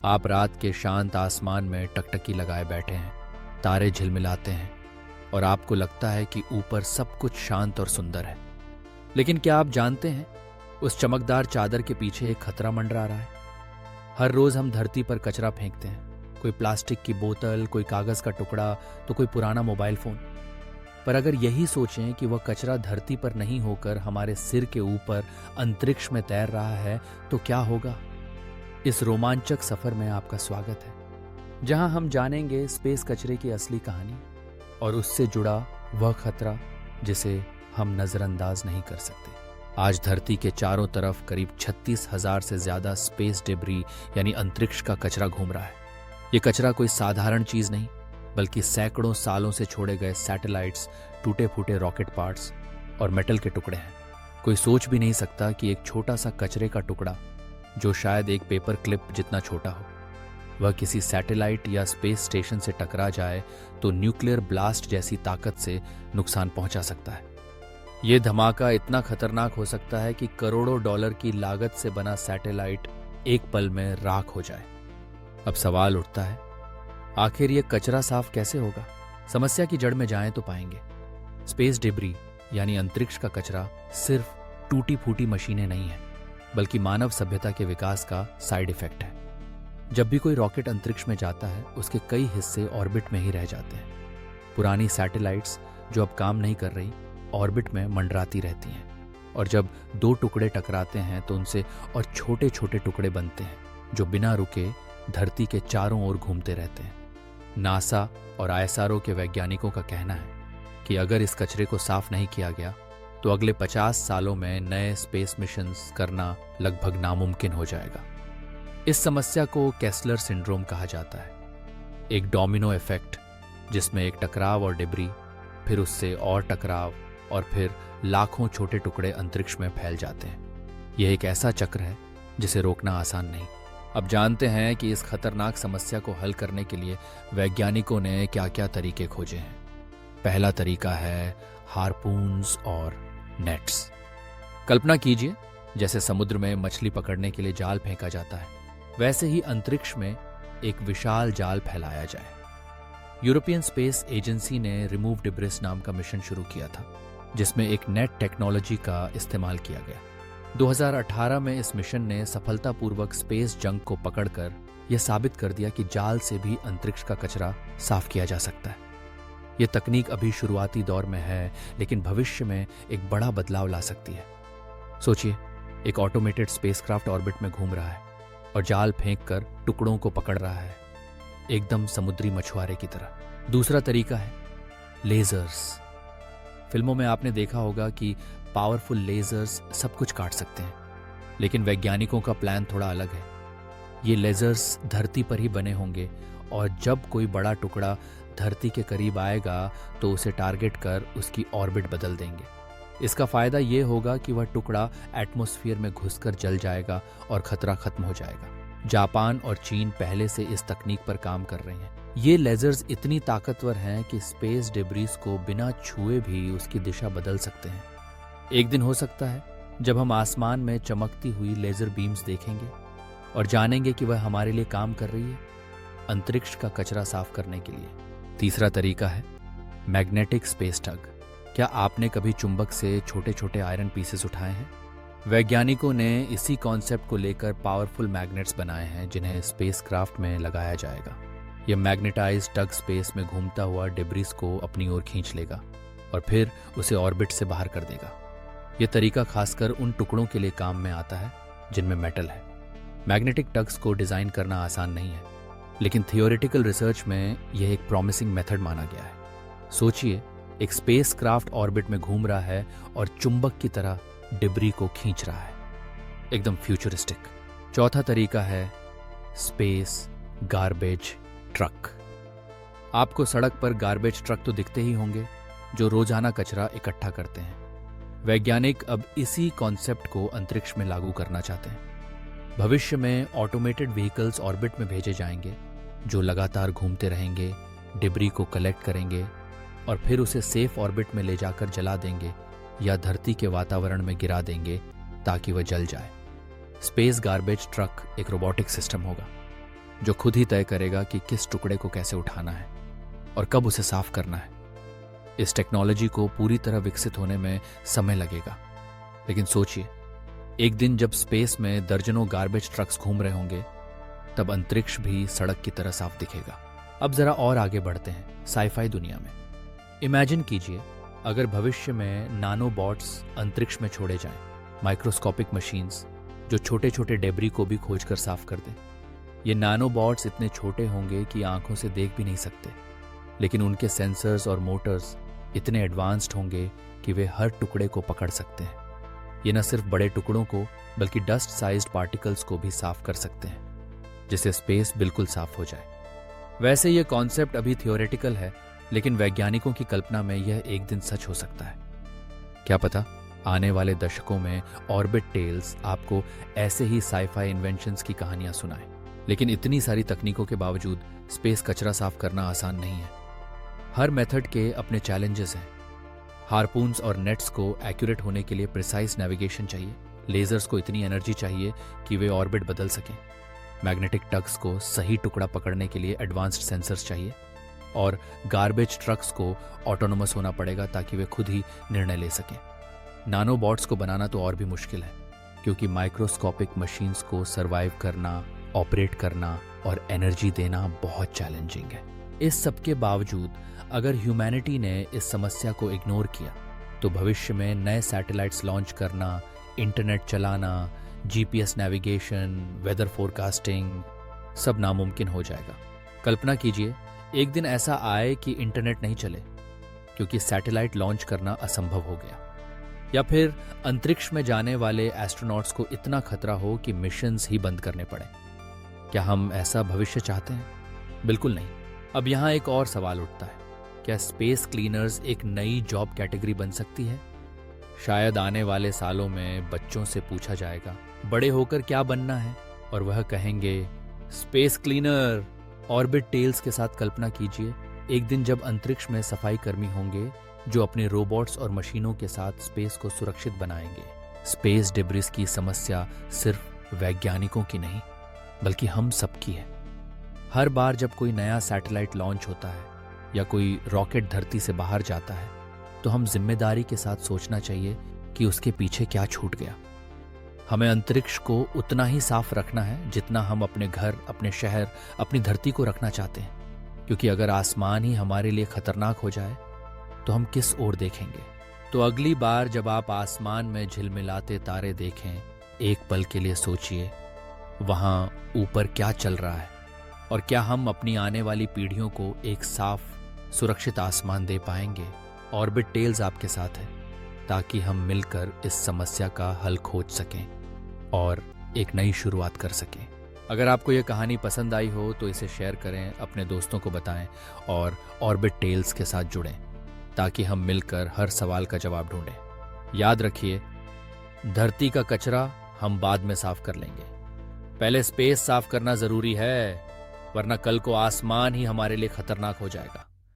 आप रात के शांत आसमान में टकटकी लगाए बैठे हैं, तारे झिलमिलाते हैं और आपको लगता है कि ऊपर सब कुछ शांत और सुंदर है। लेकिन क्या आप जानते हैं, उस चमकदार चादर के पीछे एक खतरा मंडरा रहा है। हर रोज हम धरती पर कचरा फेंकते हैं, कोई प्लास्टिक की बोतल, कोई कागज का टुकड़ा, तो कोई पुराना मोबाइल फोन। पर अगर यही सोचें कि वह कचरा धरती पर नहीं होकर हमारे सिर के ऊपर अंतरिक्ष में तैर रहा है, तो क्या होगा? इस रोमांचक सफर में आपका स्वागत है, जहां हम जानेंगे स्पेस कचरे की असली कहानी और उससे जुड़ा वह खतरा जिसे हम नजरअंदाज नहीं कर सकते। आज धरती के चारों तरफ करीब 36,000 से ज्यादा स्पेस डेब्री यानी अंतरिक्ष का कचरा घूम रहा है। ये कचरा कोई साधारण चीज नहीं, बल्कि सैकड़ों सालों से छोड़े गए सैटेलाइट्स, टूटे फूटे रॉकेट पार्ट्स और मेटल के टुकड़े हैं। कोई सोच भी नहीं सकता कि एक छोटा सा कचरे का टुकड़ा, जो शायद एक पेपर क्लिप जितना छोटा हो, वह किसी सैटेलाइट या स्पेस स्टेशन से टकरा जाए तो न्यूक्लियर ब्लास्ट जैसी ताकत से नुकसान पहुंचा सकता है। यह धमाका इतना खतरनाक हो सकता है कि करोड़ों डॉलर की लागत से बना सैटेलाइट एक पल में राख हो जाए। अब सवाल उठता है, आखिर यह कचरा साफ कैसे होगा? समस्या की जड़ में जाएं तो पाएंगे, स्पेस डिब्री यानी अंतरिक्ष का कचरा सिर्फ टूटी फूटी मशीनें नहीं है, बल्कि मानव सभ्यता के विकास का साइड इफेक्ट है। जब भी कोई रॉकेट अंतरिक्ष में जाता है, उसके कई हिस्से ऑर्बिट में ही रह जाते हैं। पुरानी सैटेलाइट्स जो अब काम नहीं कर रही, ऑर्बिट में मंडराती रहती हैं, और जब दो टुकड़े टकराते हैं तो उनसे और छोटे छोटे टुकड़े बनते हैं, जो बिना रुके धरती के चारों ओर घूमते रहते हैं। नासा और आईएसआरओ के वैज्ञानिकों का कहना है कि अगर इस कचरे को साफ नहीं किया गया तो अगले 50 सालों में नए स्पेस मिशंस करना लगभग नामुमकिन हो जाएगा। इस समस्या को केस्लर सिंड्रोम कहा जाता है, एक डोमिनो इफेक्ट जिसमें एक टकराव और डिब्री, फिर उससे और टकराव, और फिर लाखों छोटे टुकड़े अंतरिक्ष में फैल जाते हैं। यह एक ऐसा चक्र है जिसे रोकना आसान नहीं। अब जानते हैं कि इस खतरनाक समस्या को हल करने के लिए वैज्ञानिकों ने क्या क्या तरीके खोजे हैं। पहला तरीका है हार्पून्स और नेट्स। कल्पना कीजिए, जैसे समुद्र में मछली पकड़ने के लिए जाल फेंका जाता है, वैसे ही अंतरिक्ष में एक विशाल जाल फैलाया जाए। यूरोपियन स्पेस एजेंसी ने रिमूव डिब्रिस नाम का मिशन शुरू किया था, जिसमें एक नेट टेक्नोलॉजी का इस्तेमाल किया गया। 2018 में इस मिशन ने सफलतापूर्वक स्पेस जंक को पकड़कर यह साबित कर दिया कि जाल से भी अंतरिक्ष का कचरा साफ किया जा सकता है। यह तकनीक अभी शुरुआती दौर में है, लेकिन भविष्य में एक बड़ा बदलाव ला सकती है। सोचिए, एक ऑटोमेटेड स्पेसक्राफ्ट ऑर्बिट में घूम रहा है और जाल फेंककर टुकड़ों को पकड़ रहा है, एकदम समुद्री मछुआरे की तरह। दूसरा तरीका है लेजर्स। फिल्मों में आपने देखा होगा कि पावरफुल लेजर्स सब कुछ काट सकते हैं, लेकिन वैज्ञानिकों का प्लान थोड़ा अलग है। ये लेजर्स धरती पर ही बने होंगे, और जब कोई बड़ा टुकड़ा धरती के करीब आएगा तो उसे टारगेट कर उसकी ऑर्बिट बदल देंगे। इसका फायदा ये होगा कि वह टुकड़ा एटमॉस्फेयर में घुसकर जल जाएगा और खतरा खत्म हो जाएगा। जापान और चीन पहले से इस तकनीक पर काम कर रहे हैं। ये लेजर्स इतनी ताकतवर हैं कि स्पेस डिब्रीज को बिना छुए भी उसकी दिशा बदल सकते हैं। एक दिन हो सकता है जब हम आसमान में चमकती हुई लेजर बीम्स देखेंगे और जानेंगे कि वह हमारे लिए काम कर रही है, अंतरिक्ष का कचरा साफ करने के लिए। तीसरा तरीका है मैग्नेटिक स्पेस टग। क्या आपने कभी चुंबक से छोटे छोटे आयरन पीसेस उठाए हैं? वैज्ञानिकों ने इसी कॉन्सेप्ट को लेकर पावरफुल मैग्नेट्स बनाए हैं, जिन्हें स्पेसक्राफ्ट में लगाया जाएगा। यह मैग्नेटाइज्ड टग स्पेस में घूमता हुआ डिब्रीज को अपनी ओर खींच लेगा और फिर उसे ऑर्बिट से बाहर कर देगा। यह तरीका खासकर उन टुकड़ों के लिए काम में आता है जिनमें मेटल है। मैग्नेटिक टग्स को डिजाइन करना आसान नहीं है, लेकिन थियोरेटिकल रिसर्च में यह एक प्रॉमिसिंग मेथड माना गया है। सोचिए, एक स्पेसक्राफ्ट ऑर्बिट में घूम रहा है और चुंबक की तरह डिब्री को खींच रहा है, एकदम फ्यूचरिस्टिक। चौथा तरीका है स्पेस गार्बेज ट्रक। आपको सड़क पर गार्बेज ट्रक तो दिखते ही होंगे, जो रोजाना कचरा इकट्ठा करते हैं। वैज्ञानिक अब इसी कॉन्सेप्ट को अंतरिक्ष में लागू करना चाहते हैं। भविष्य में ऑटोमेटेड व्हीकल्स ऑर्बिट में भेजे जाएंगे, जो लगातार घूमते रहेंगे, डिब्री को कलेक्ट करेंगे और फिर उसे सेफ ऑर्बिट में ले जाकर जला देंगे या धरती के वातावरण में गिरा देंगे ताकि वह जल जाए। स्पेस गार्बेज ट्रक एक रोबोटिक सिस्टम होगा। जो खुद ही तय करेगा कि किस टुकड़े को कैसे उठाना है और कब उसे साफ करना है। इस टेक्नोलॉजी को पूरी तरह विकसित होने में समय लगेगा, लेकिन सोचिए, एक दिन जब स्पेस में दर्जनों गार्बेज ट्रक्स घूम रहे होंगे, तब अंतरिक्ष भी सड़क की तरह साफ दिखेगा। अब जरा और आगे बढ़ते हैं साईफाई दुनिया में। इमेजिन कीजिए, अगर भविष्य में नानोबॉट्स अंतरिक्ष में छोड़े जाएं, माइक्रोस्कोपिक मशीन्स जो छोटे छोटे डेब्री को भी खोजकर साफ कर दें। ये नानोबॉट्स इतने छोटे होंगे कि आंखों से देख भी नहीं सकते, लेकिन उनके सेंसर्स और मोटर्स इतने एडवांस्ड होंगे कि वे हर टुकड़े को पकड़ सकते हैं। ये न सिर्फ बड़े टुकड़ों को बल्कि डस्ट साइज्ड पार्टिकल्स को भी साफ कर सकते हैं, जिससे स्पेस बिल्कुल साफ हो जाए। वैसे ये कॉन्सेप्ट अभी थियोरेटिकल है, लेकिन वैज्ञानिकों की कल्पना में यह एक दिन सच हो सकता है। क्या पता आने वाले दशकों में ऑर्बिट टेल्स आपको ऐसे ही साईफाई इन्वेंशंस की कहानियां सुनाए। लेकिन इतनी सारी तकनीकों के बावजूद स्पेस कचरा साफ करना आसान नहीं है। हर मेथड के अपने चैलेंजेस हैं। हार्पून्स और नेट्स को एक्यूरेट होने के लिए प्रिसाइज नेविगेशन चाहिए। लेजर्स को इतनी एनर्जी चाहिए कि वे ऑर्बिट बदल सकें। मैग्नेटिक टग्स को सही टुकड़ा पकड़ने के लिए एडवांस्ड सेंसर्स चाहिए। और गार्बेज ट्रक्स को ऑटोनोमस होना पड़ेगा ताकि वे खुद ही निर्णय ले सकें। नानोबॉट्स को बनाना तो और भी मुश्किल है, क्योंकि माइक्रोस्कोपिक मशीन्स को सर्वाइव करना, ऑपरेट करना और एनर्जी देना बहुत चैलेंजिंग है। इस सब के बावजूद अगर ह्यूमैनिटी ने इस समस्या को इग्नोर किया, तो भविष्य में नए सैटेलाइट्स लॉन्च करना, इंटरनेट चलाना, जीपीएस नेविगेशन, वेदर फोरकास्टिंग सब नामुमकिन हो जाएगा। कल्पना कीजिए, एक दिन ऐसा आए कि इंटरनेट नहीं चले क्योंकि सैटेलाइट लॉन्च करना असंभव हो गया, या फिर अंतरिक्ष में जाने वाले एस्ट्रोनॉट्स को इतना खतरा हो कि मिशंस ही बंद करने पड़े। क्या हम ऐसा भविष्य चाहते हैं? बिल्कुल नहीं। अब यहाँ एक और सवाल उठता है, क्या स्पेस क्लीनर्स एक नई जॉब कैटेगरी बन सकती है? शायद आने वाले सालों में बच्चों से पूछा जाएगा, बड़े होकर क्या बनना है, और वह कहेंगे स्पेस क्लीनर। ऑर्बिट टेल्स के साथ कल्पना कीजिए, एक दिन जब अंतरिक्ष में सफाई कर्मी होंगे जो अपने रोबोट्स और मशीनों के साथ स्पेस को सुरक्षित बनाएंगे। स्पेस डिब्रिस की समस्या सिर्फ वैज्ञानिकों की नहीं, बल्कि हम सबकी है। हर बार जब कोई नया सैटेलाइट लॉन्च होता है या कोई रॉकेट धरती से बाहर जाता है, तो हम जिम्मेदारी के साथ सोचना चाहिए कि उसके पीछे क्या छूट गया। हमें अंतरिक्ष को उतना ही साफ रखना है जितना हम अपने घर, अपने शहर, अपनी धरती को रखना चाहते हैं, क्योंकि अगर आसमान ही हमारे लिए खतरनाक हो जाए तो हम किस ओर देखेंगे। तो अगली बार जब आप आसमान में झिलमिलाते तारे देखें, एक पल के लिए सोचिए वहां ऊपर क्या चल रहा है, और क्या हम अपनी आने वाली पीढ़ियों को एक साफ, सुरक्षित आसमान दे पाएंगे। ऑर्बिट टेल्स आपके साथ है, ताकि हम मिलकर इस समस्या का हल खोज सकें और एक नई शुरुआत कर सकें। अगर आपको यह कहानी पसंद आई हो तो इसे शेयर करें, अपने दोस्तों को बताएं और ऑर्बिट टेल्स के साथ जुड़ें, ताकि हम मिलकर हर सवाल का जवाब ढूंढें। याद रखिए, धरती का कचरा हम बाद में साफ कर लेंगे, पहले स्पेस साफ करना जरूरी है, वरना कल को आसमान ही हमारे लिए खतरनाक हो जाएगा।